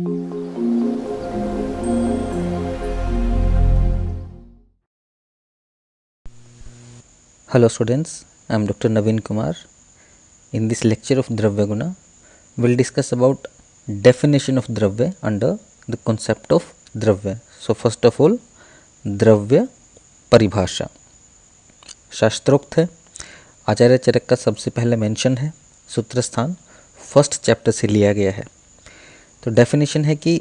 Hello students, I am Dr. Naveen Kumar. In this lecture of Dravya Guna, we will discuss about definition of Dravya under the concept of Dravya. So first of all, द्रव्य परिभाषा शास्त्रोक्त है, आचार्य चरक का सबसे पहले mention है, सूत्र स्थान फर्स्ट चैप्टर से लिया गया है। तो डेफिनेशन है कि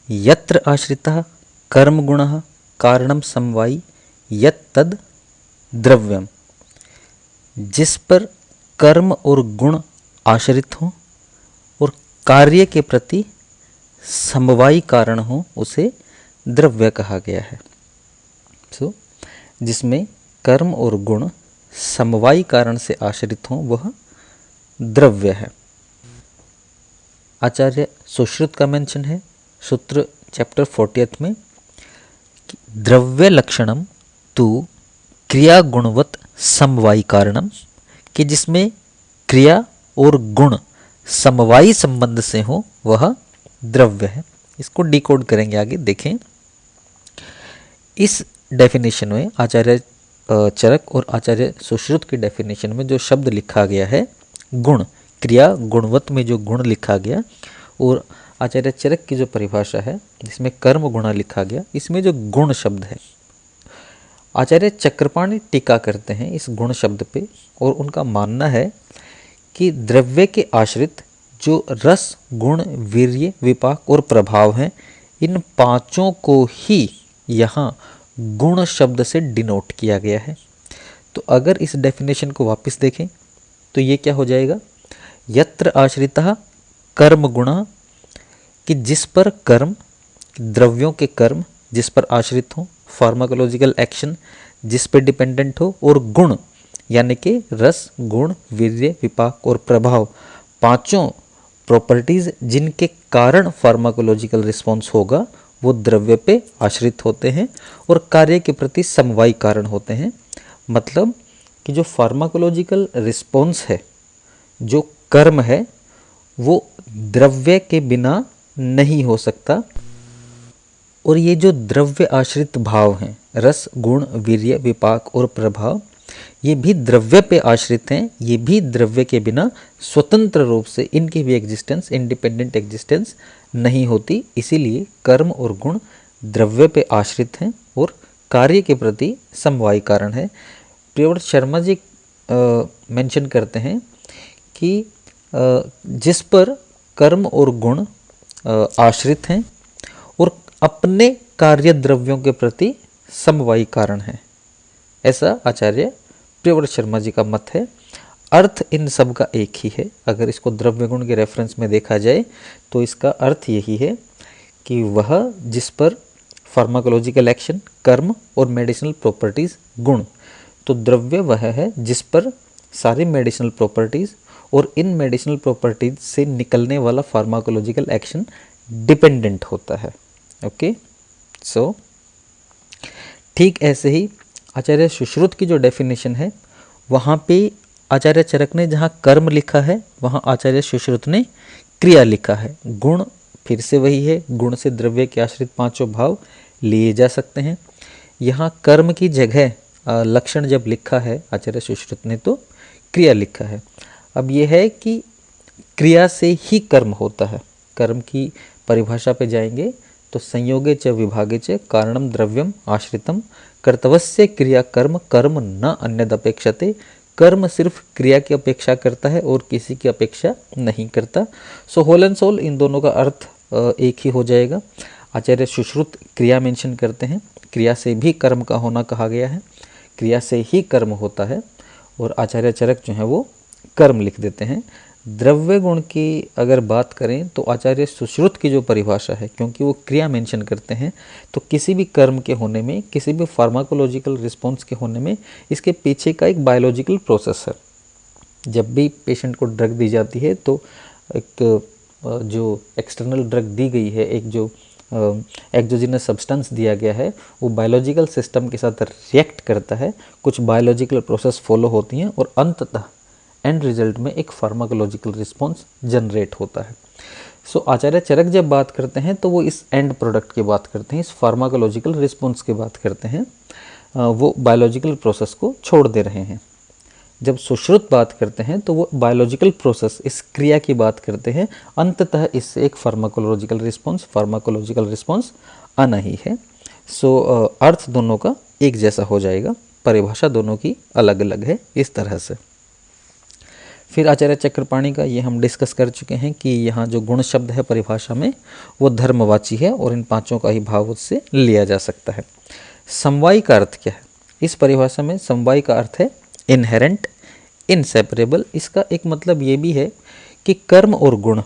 यत्र आश्रितः कर्म गुणः कारणम समवायी यत् तद द्रव्यम, जिस पर कर्म और गुण आश्रित हों और कार्य के प्रति समवायी कारण हो उसे द्रव्य कहा गया है। जिसमें कर्म और गुण समवायी कारण से आश्रित हों वह द्रव्य है। आचार्य सुश्रुत का मेंशन है सूत्र चैप्टर 40 में, द्रव्य लक्षणम तु क्रिया गुणवत समवायी कारणम, कि जिसमें क्रिया और गुण समवायी संबंध से हो वह द्रव्य है। इसको डिकोड करेंगे आगे, देखें। इस डेफिनेशन में आचार्य चरक और आचार्य सुश्रुत की डेफिनेशन में जो शब्द लिखा गया है गुण, क्रिया गुणवत में जो गुण लिखा गया, और आचार्य चरक की जो परिभाषा है जिसमें कर्म गुणा लिखा गया, इसमें जो गुण शब्द है, आचार्य चक्रपाणी टीका करते हैं इस गुण शब्द पे, और उनका मानना है कि द्रव्य के आश्रित जो रस गुण वीर्य विपाक और प्रभाव हैं, इन पांचों को ही यहाँ गुण शब्द से डिनोट किया गया है। तो अगर इस डेफिनेशन को वापस देखें तो ये क्या हो जाएगा, यत्र आश्रितः कर्म गुणा, कि जिस पर कर्म, द्रव्यों के कर्म जिस पर आश्रित हो, फार्माकोलॉजिकल एक्शन जिस पर डिपेंडेंट हो, और गुण यानी कि रस गुण वीर्य विपाक और प्रभाव, पांचों प्रॉपर्टीज जिनके कारण फार्माकोलॉजिकल रिस्पॉन्स होगा वो द्रव्य पे आश्रित होते हैं और कार्य के प्रति समवायी कारण होते हैं। मतलब कि जो फार्माकोलॉजिकल रिस्पॉन्स है, जो कर्म है, वो द्रव्य के बिना नहीं हो सकता। और ये जो द्रव्य आश्रित भाव हैं, रस गुण वीर्य विपाक और प्रभाव, ये भी द्रव्य पे आश्रित हैं, ये भी द्रव्य के बिना स्वतंत्र रूप से इनकी भी एग्जिस्टेंस, इंडिपेंडेंट एग्जिस्टेंस नहीं होती। इसीलिए कर्म और गुण द्रव्य पे आश्रित हैं और कार्य के प्रति समवायी कारण है। प्रियव्रत शर्मा जी मेंशन करते हैं कि जिस पर कर्म और गुण आश्रित हैं और अपने कार्य द्रव्यों के प्रति समवायी कारण है, ऐसा आचार्य प्रियव्रत शर्मा जी का मत है। अर्थ इन सब का एक ही है। अगर इसको द्रव्य गुण के रेफरेंस में देखा जाए तो इसका अर्थ यही है कि वह जिस पर फार्माकोलॉजिकल एक्शन कर्म और मेडिसिनल प्रॉपर्टीज गुण, तो द्रव्य वह है जिस पर सारी मेडिसिनल प्रॉपर्टीज और इन मेडिसिनल प्रॉपर्टीज से निकलने वाला फार्माकोलॉजिकल एक्शन डिपेंडेंट होता है। ओके, सो ठीक ऐसे ही आचार्य सुश्रुत की जो डेफिनेशन है, वहाँ पे आचार्य चरक ने जहाँ कर्म लिखा है वहाँ आचार्य सुश्रुत ने क्रिया लिखा है। गुण फिर से वही है, गुण से द्रव्य के आश्रित पांचों भाव लिए जा सकते हैं। यहाँ कर्म की जगह लक्षण जब लिखा है आचार्य सुश्रुत ने तो क्रिया लिखा है। अब यह है कि क्रिया से ही कर्म होता है। कर्म की परिभाषा पे जाएंगे तो संयोगे च विभागे च कारणम द्रव्यम आश्रितम कर्तव्यस्य क्रिया कर्म कर्म न अन्यद अपेक्षते, कर्म सिर्फ क्रिया की अपेक्षा करता है और किसी की अपेक्षा नहीं करता। सो होल एंड सोल इन दोनों का अर्थ एक ही हो जाएगा। आचार्य सुश्रुत क्रिया मेंशन करते हैं, क्रिया से भी कर्म का होना कहा गया है, क्रिया से ही कर्म होता है, और आचार्य चरक जो है वो कर्म लिख देते हैं। द्रव्य गुण की अगर बात करें तो आचार्य सुश्रुत की जो परिभाषा है, क्योंकि वो क्रिया मेंशन करते हैं, तो किसी भी कर्म के होने में, किसी भी फार्माकोलॉजिकल रिस्पॉन्स के होने में इसके पीछे का एक बायोलॉजिकल प्रोसेस है। जब भी पेशेंट को ड्रग दी जाती है तो एक जो एक्सटर्नल ड्रग दी गई है, एक जो एक्सोजिनस सब्सटेंस दिया गया है, वो बायोलॉजिकल सिस्टम के साथ रिएक्ट करता है, कुछ बायोलॉजिकल प्रोसेस फॉलो होती हैं और अंततः एंड रिजल्ट में एक फार्माकोलॉजिकल रिस्पॉन्स जनरेट होता है। सो आचार्य चरक जब बात करते हैं तो वो इस एंड प्रोडक्ट की बात करते हैं, इस फार्माकोलॉजिकल रिस्पॉन्स की बात करते हैं, वो बायोलॉजिकल प्रोसेस को छोड़ दे रहे हैं। जब सुश्रुत बात करते हैं तो वो बायोलॉजिकल प्रोसेस, इस क्रिया की बात करते हैं, अंततः इससे एक फार्माकोलॉजिकल रिस्पॉन्स आना ही है। सो अर्थ दोनों का एक जैसा हो जाएगा, परिभाषा दोनों की अलग अलग है, इस तरह से। फिर आचार्य चक्रपाणी का ये हम डिस्कस कर चुके हैं कि यहाँ जो गुण शब्द है परिभाषा में वो धर्मवाची है और इन पांचों का ही भाव उससे लिया जा सकता है। समवायी का अर्थ क्या है? इस परिभाषा में समवायी का अर्थ है इनहेरेंट, इनसेपरेबल। इसका एक मतलब ये भी है कि कर्म और गुण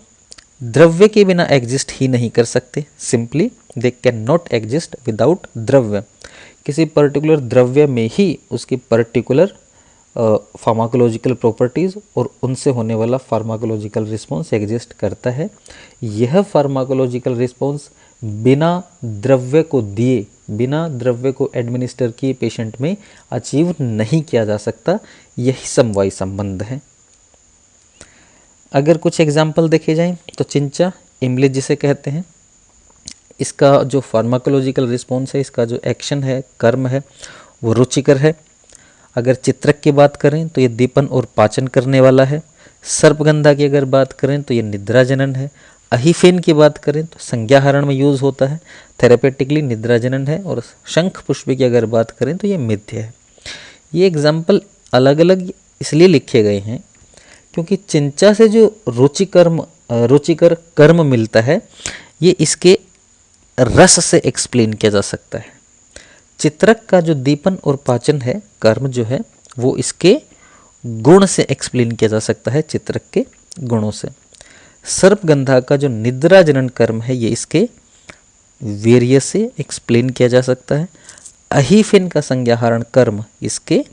द्रव्य के बिना एग्जिस्ट ही नहीं कर सकते। Simply they can not exist without द्रव्य। किसी पर्टिकुलर द्रव्य में ही उसकी पर्टिकुलर फार्माकोलॉजिकल प्रॉपर्टीज़ और उनसे होने वाला फार्माकोलॉजिकल रिस्पॉन्स एग्जिस्ट करता है। यह फार्माकोलॉजिकल रिस्पॉन्स बिना द्रव्य को दिए, बिना द्रव्य को एडमिनिस्टर किए पेशेंट में अचीव नहीं किया जा सकता। यही समवायी संबंध है। अगर कुछ एग्जाम्पल देखे जाएं तो चिंचा, इमली जिसे कहते हैं, इसका जो फार्माकोलॉजिकल रिस्पॉन्स है, इसका जो एक्शन है, कर्म है, वो रुचिकर है। अगर चित्रक की बात करें तो ये दीपन और पाचन करने वाला है। सर्पगंधा की अगर बात करें तो ये निद्राजनन है। अहिफेन की बात करें तो संज्ञाहरण में यूज़ होता है, थेरेपेटिकली निद्राजनन है। और शंख पुष्प की अगर बात करें तो ये मिथ्य है। ये एग्जाम्पल अलग अलग इसलिए लिखे गए हैं क्योंकि चिंचा से जो रुचिकर कर्म मिलता है ये इसके रस से एक्सप्लेन किया जा सकता है। चित्रक का जो दीपन और पाचन है, कर्म जो है, वो इसके गुण से एक्सप्लेन किया जा सकता है, चित्रक के गुणों से। सर्पगंधा का जो निद्रा जनन कर्म है ये इसके वीर्य से एक्सप्लेन किया जा सकता है। अहिफिन का संज्ञाहरण कर्म इसके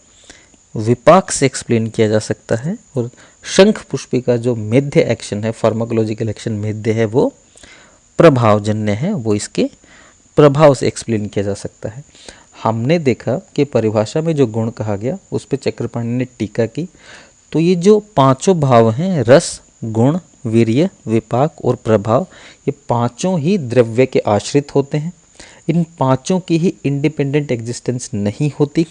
विपाक से एक्सप्लेन किया जा सकता है। और शंख पुष्पी का जो मेध्य एक्शन है, फार्माकोलॉजिकल एक्शन मेध्य है, वो प्रभावजन्य है, वो इसके प्रभाव से एक्सप्लेन किया जा सकता है। हमने देखा कि परिभाषा में जो गुण कहा गया उस पर चक्रपाणी ने टीका की, तो ये जो पांचों भाव हैं, रस, गुण, वीर्य, विपाक और प्रभाव, ये पांचों ही द्रव्य के आश्रित होते हैं। इन पांचों की ही इंडिपेंडेंट एग्जिस्टेंस नहीं होती,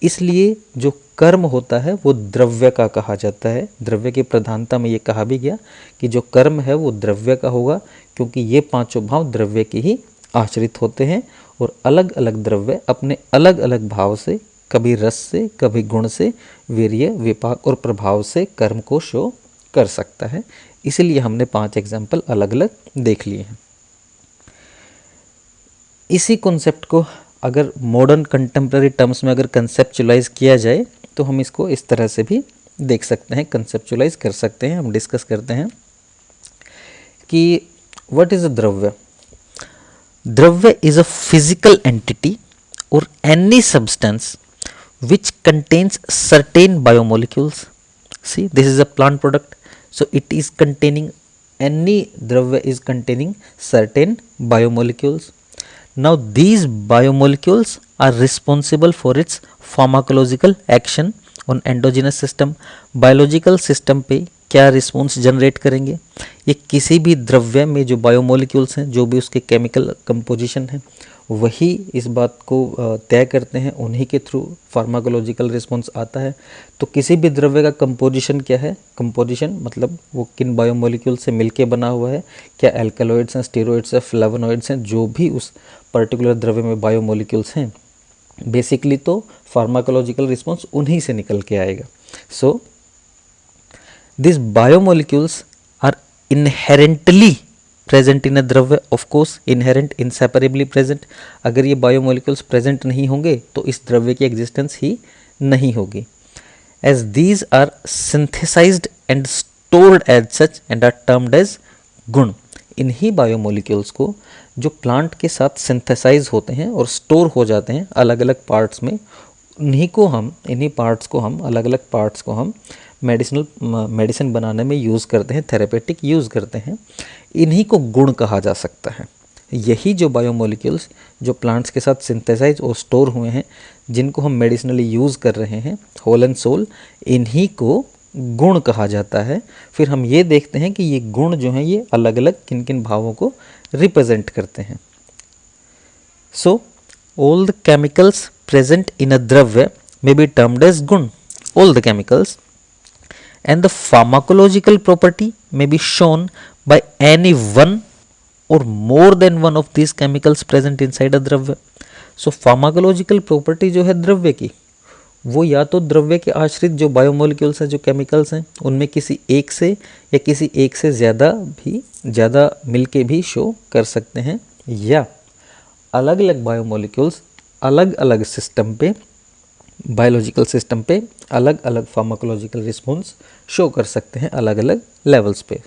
इसलिए जो कर्म होता है वो द्रव्य का कहा जाता है। द्रव्य की प्रधानता में ये कहा भी गया कि जो कर्म है वो द्रव्य का होगा, क्योंकि ये पांचों भाव द्रव्य के ही आश्रित होते हैं। और अलग अलग द्रव्य अपने अलग अलग भाव से, कभी रस से, कभी गुण से, वीर्य, विपाक और प्रभाव से कर्म को शो कर सकता है। इसीलिए हमने 5 एग्जाम्पल अलग अलग देख लिए हैं। इसी कॉन्सेप्ट को अगर मॉडर्न कंटेम्प्रेरी टर्म्स में अगर कंसेप्चुलाइज किया जाए तो हम इसको इस तरह से भी देख सकते हैं, कंसेप्चुलाइज कर सकते हैं। हम डिस्कस करते हैं कि व्हाट इज अ द्रव्य। द्रव्य is a physical entity or any substance which contains certain biomolecules. See, this is a plant product, so it is containing, any dravya is containing certain biomolecules. Now these biomolecules are responsible for its pharmacological action on endogenous system. Biological system पे क्या response generate करेंगे? ये किसी भी द्रव्य में जो biomolecules हैं, जो भी उसके केमिकल कंपोजिशन है, वही इस बात को तय करते हैं, उन्हीं के थ्रू फार्माकोलॉजिकल रिस्पॉन्स आता है। तो किसी भी द्रव्य का कंपोजिशन क्या है? कंपोजिशन मतलब वो किन बायोमोलिक्यूल से मिलके बना हुआ है, क्या एल्कलॉइड्स हैं, स्टेरॉइड्स हैं, फ्लेवोनॉइड्स हैं, जो भी उस पर्टिकुलर द्रव्य में बायोमोलिक्यूल्स हैं, बेसिकली तो फार्माकोलॉजिकल रिस्पॉन्स उन्हीं से निकल के आएगा। सो these biomolecules are inherently present in a द्रव्य, of course inherent, inseparably present। अगर ये biomolecules present नहीं होंगे तो इस द्रव्य की existence ही नहीं होगी। as these are synthesized and stored as such and are termed as गुण। इन्हीं बायोमोलिक्यूल्स को जो प्लांट के साथ सिंथेसाइज होते हैं और स्टोर हो जाते हैं अलग अलग पार्ट्स में, इन्हीं पार्ट्स को हम अलग अलग पार्ट्स को हम मेडिसिन बनाने में यूज़ करते हैं, थेरेपेटिक यूज़ करते हैं। इन्हीं को गुण कहा जा सकता है। यही जो बायोमोलिक्यूल्स जो प्लांट्स के साथ सिंथेसाइज और स्टोर हुए हैं, जिनको हम मेडिसिनली यूज़ कर रहे हैं होल एंड सोल, इन्हीं को गुण कहा जाता है। फिर हम ये देखते हैं कि ये गुण जो हैं ये अलग अलग किन किन भावों को रिप्रेजेंट करते हैं। So all the chemicals present in a dravya may be termed as gun, all the chemicals, and the pharmacological property may be shown by any one or more than one of these chemicals present inside a द्रव्य। सो pharmacological property जो है द्रव्य की, वो या तो द्रव्य के आश्रित जो बायोमोलिक्यूल्स हैं, जो केमिकल्स हैं, उनमें किसी एक से या किसी एक से ज़्यादा मिलके भी शो कर सकते हैं, या अलग अलग बायोमोलिक्यूल्स अलग अलग सिस्टम पे, बायोलॉजिकल सिस्टम पे अलग अलग फार्माकोलॉजिकल रिस्पॉन्स शो कर सकते हैं अलग अलग लेवल्स पे।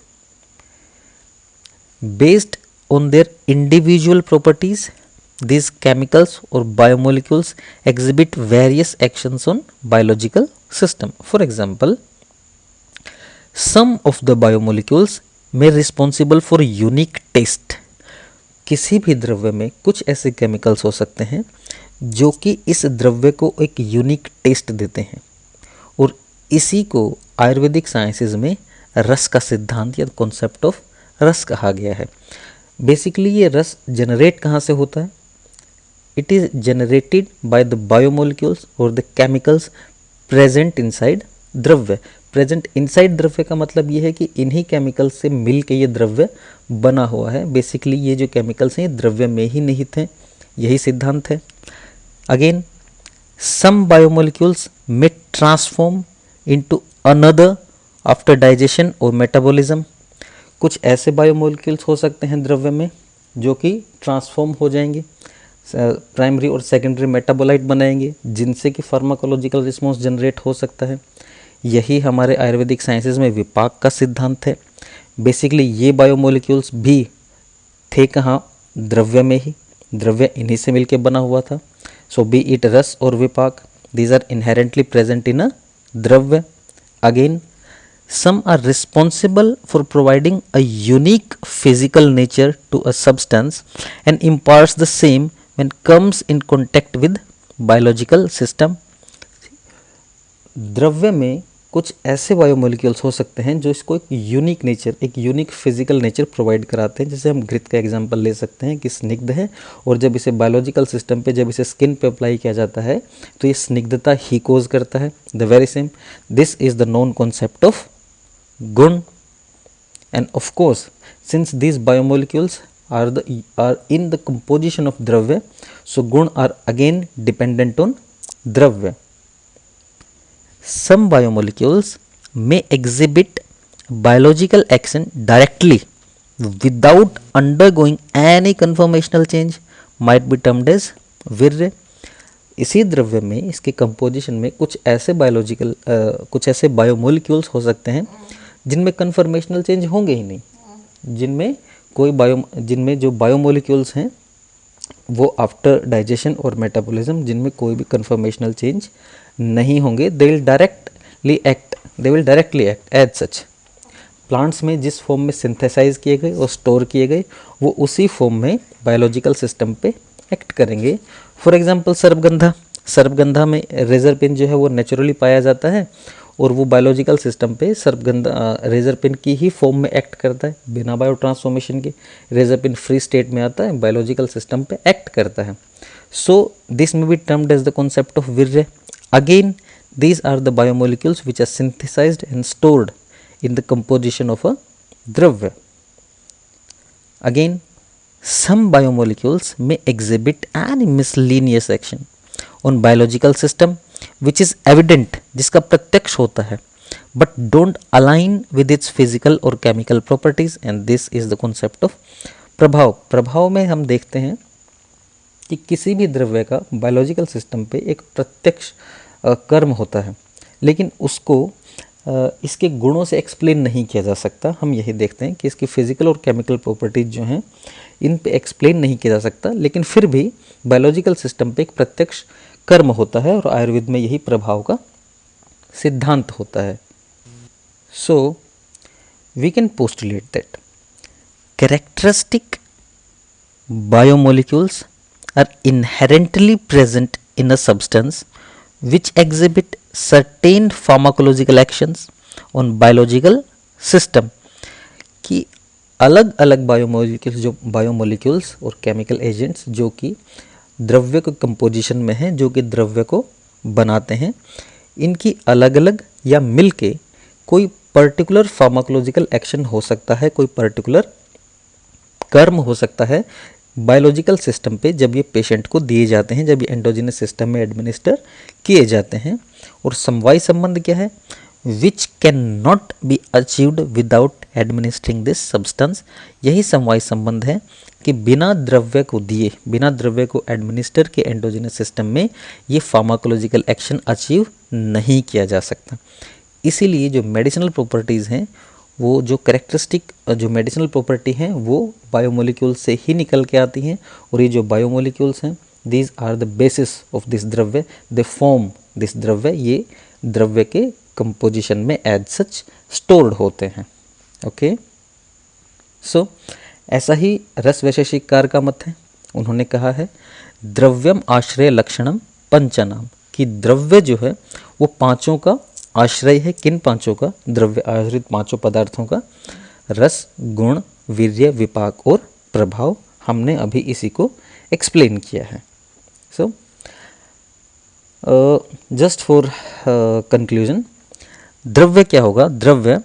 Based on their individual properties these chemicals or biomolecules exhibit various actions on biological system. For example, some of the biomolecules may responsible for unique taste. किसी भी द्रव्य में कुछ ऐसे केमिकल्स हो सकते हैं जो कि इस द्रव्य को एक यूनिक टेस्ट देते हैं, और इसी को आयुर्वेदिक साइंसेज में रस का सिद्धांत या कॉन्सेप्ट ऑफ रस कहा गया है। बेसिकली ये रस जनरेट कहाँ से होता है? It is generated by the biomolecules or the chemicals present inside द्रव्य। प्रेजेंट इनसाइड द्रव्य का मतलब ये है कि इन्हीं केमिकल्स से मिल के ये द्रव्य बना हुआ है। बेसिकली ये जो केमिकल्स हैं ये द्रव्य में ही निहित हैं, यही सिद्धांत है। अगेन, सम बायोमोलिक्यूल्स में transform into another after digestion और मेटाबॉलिज्म। कुछ ऐसे बायोमोलिक्यूल्स हो सकते हैं द्रव्य में जो कि ट्रांसफॉर्म हो जाएंगे, प्राइमरी और सेकेंडरी मेटाबोलाइट बनाएंगे, जिनसे कि फार्माकोलॉजिकल रिस्पॉन्स जनरेट हो सकता है। यही हमारे आयुर्वेदिक साइंसेज में विपाक का सिद्धांत है। बेसिकली ये बायोमोलिक्यूल्स भी थे कहाँ? द्रव्य में ही, द्रव्य इन्हीं से मिलके बना हुआ था। सो बी इट रस और vipaka, these are inherently present in a dravya. Again, some are responsible for providing a unique physical nature to a substance and imparts the same when comes in contact with biological system। द्रव्य में कुछ ऐसे biomolecules हो सकते हैं जो इसको एक यूनिक नेचर, एक यूनिक फिजिकल नेचर प्रोवाइड कराते हैं। जैसे हम घृत का एग्जांपल ले सकते हैं कि स्निग्ध है, और जब इसे बायोलॉजिकल सिस्टम पे, जब इसे स्किन पे अप्लाई किया जाता है तो ये स्निग्धता ही कोज करता है। The very same, this is the known concept of gun, and of course since these biomolecules are in the composition of dravya, so gun are again dependent on dravya. Some biomolecules may exhibit biological action directly without undergoing any conformational change, might be termed as वीर्य। इसी द्रव्य में, इसके composition में कुछ ऐसे कुछ ऐसे बायोमोलिक्यूल्स हो सकते हैं जिनमें कन्फर्मेशनल चेंज होंगे ही नहीं, जिनमें जो बायोमोलिक्यूल्स हैं वो आफ्टर डाइजेशन और मेटाबॉलिज्म, जिनमें कोई भी कन्फर्मेशनल चेंज नहीं होंगे। They will directly act as such. Plants में जिस फॉर्म में सिंथेसाइज किए गए और स्टोर किए गए, वो उसी फॉर्म में बायोलॉजिकल सिस्टम पे एक्ट करेंगे। फॉर एग्जांपल सर्पगंधा में रेजर पिन जो है वो नेचुरली पाया जाता है, और वो बायोलॉजिकल सिस्टम पे रेजर पिन की ही फॉर्म में एक्ट करता है, बिना बायो ट्रांसफॉर्मेशन के। रेजर पिन फ्री स्टेट में आता है, बायोलॉजिकल सिस्टम पे एक्ट करता है। So this may be termed as the concept of virya. Again, these are the biomolecules which are synthesized and stored in the composition of a dravya. Again, some biomolecules may exhibit any miscellaneous action on biological system which is evident, जिसका प्रत्यक्ष होता है, but don't align with its physical or chemical properties, and this is the concept of प्रभाव। प्रभाव में हम देखते हैं कि किसी भी द्रव्य का बायोलॉजिकल सिस्टम पे एक प्रत्यक्ष कर्म होता है, लेकिन उसको इसके गुणों से एक्सप्लेन नहीं किया जा सकता। हम यही देखते हैं कि इसकी फिजिकल और केमिकल प्रॉपर्टीज जो हैं इन पे एक्सप्लेन नहीं किया जा सकता, लेकिन फिर भी बायोलॉजिकल सिस्टम पे एक प्रत्यक्ष कर्म होता है, और आयुर्वेद में यही प्रभाव का सिद्धांत होता है। So we can postulate that characteristic biomolecules are inherently present in a substance which exhibit certain pharmacological actions on biological system कि अलग अलग बायोमोलिक्यूल्स और केमिकल एजेंट्स जो कि द्रव्य के कंपोजिशन में हैं, जो कि द्रव्य को बनाते हैं, इनकी अलग अलग या मिलके कोई पर्टिकुलर फार्माकोलॉजिकल एक्शन हो सकता है, कोई पर्टिकुलर कर्म हो सकता है बायोलॉजिकल सिस्टम पे जब ये पेशेंट को दिए जाते हैं, जब ये एंडोजिनस सिस्टम में एडमिनिस्टर किए जाते हैं। और समवायी संबंध क्या है? Which can not be achieved without administering this substance. यही समवायी संबंध है कि बिना द्रव्य को दिए, बिना द्रव्य को एडमिनिस्टर के एंडोजिनस सिस्टम में ये फार्माकोलॉजिकल एक्शन अचीव नहीं किया जा सकता। इसीलिए जो मेडिसिनल प्रॉपर्टीज़ हैं, वो जो करेक्टरिस्टिक जो मेडिसिनल प्रॉपर्टी हैं वो बायोमोलिक्यूल से ही निकल के आती हैं। और ये जो बायोमोलिक्यूल्स हैं, these are the basis of this द्रव्य, दे फॉर्म दिस द्रव्य। ये द्रव्य के कंपोजिशन में एज सच स्टोर्ड होते हैं। ओके, सो ऐसा ही रस वैशेषिककार का मत है। उन्होंने कहा है द्रव्यम आश्रय लक्षणम पंचनाम, कि द्रव्य जो है वो पांचों का आश्रय है। किन पांचों का? द्रव्य आश्रित पांचों पदार्थों का, रस, गुण, वीर्य, विपाक और प्रभाव। हमने अभी इसी को एक्सप्लेन किया है। सो जस्ट फॉर कंक्लूजन, द्रव्य क्या होगा? Dravya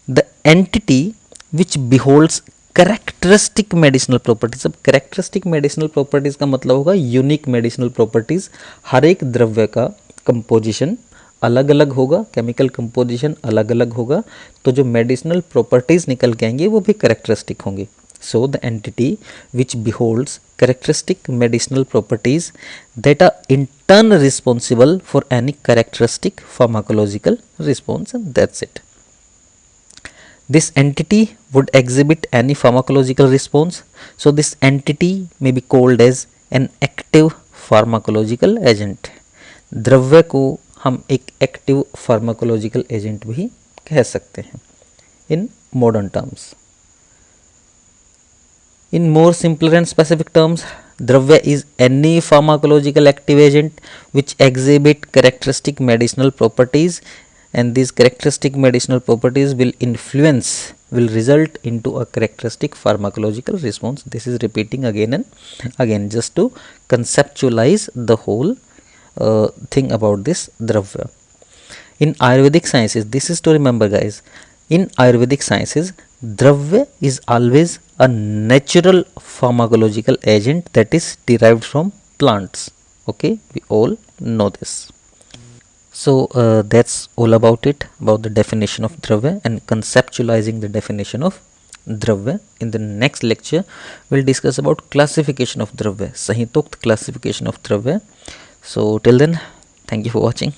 the entity which beholds characteristic medicinal properties. अब करेक्टरिस्टिक मेडिसिनल प्रॉपर्टीज का मतलब होगा यूनिक मेडिसिनल प्रॉपर्टीज। हर एक द्रव्य का कंपोजिशन अलग अलग होगा, केमिकल कंपोजिशन अलग अलग होगा, तो जो मेडिसिनल प्रॉपर्टीज निकल के आएंगे वो भी करेक्टरिस्टिक होंगे। So the entity which beholds characteristic medicinal properties that are in turn responsible for any characteristic pharmacological response, and that's it. This entity would exhibit any pharmacological response. So this entity may be called as an active pharmacological agent. द्रव्य को हम एक active pharmacological agent भी कह सकते हैं in modern terms. In more simpler and specific terms, द्रव्य is any pharmacological active agent which exhibit characteristic medicinal properties, and these characteristic medicinal properties will result into a characteristic pharmacological response. This is repeating again and again just to conceptualize the whole thing about this dravya. In Ayurvedic sciences, this is to remember guys, in Ayurvedic sciences, dravya is always a natural pharmacological agent that is derived from plants. Okay, we all know this. So that's all about it, about the definition of dravya and conceptualizing the definition of dravya. In the next lecture we'll discuss about classification of dravya, Sahitokta classification of dravya. So till then, thank you for watching.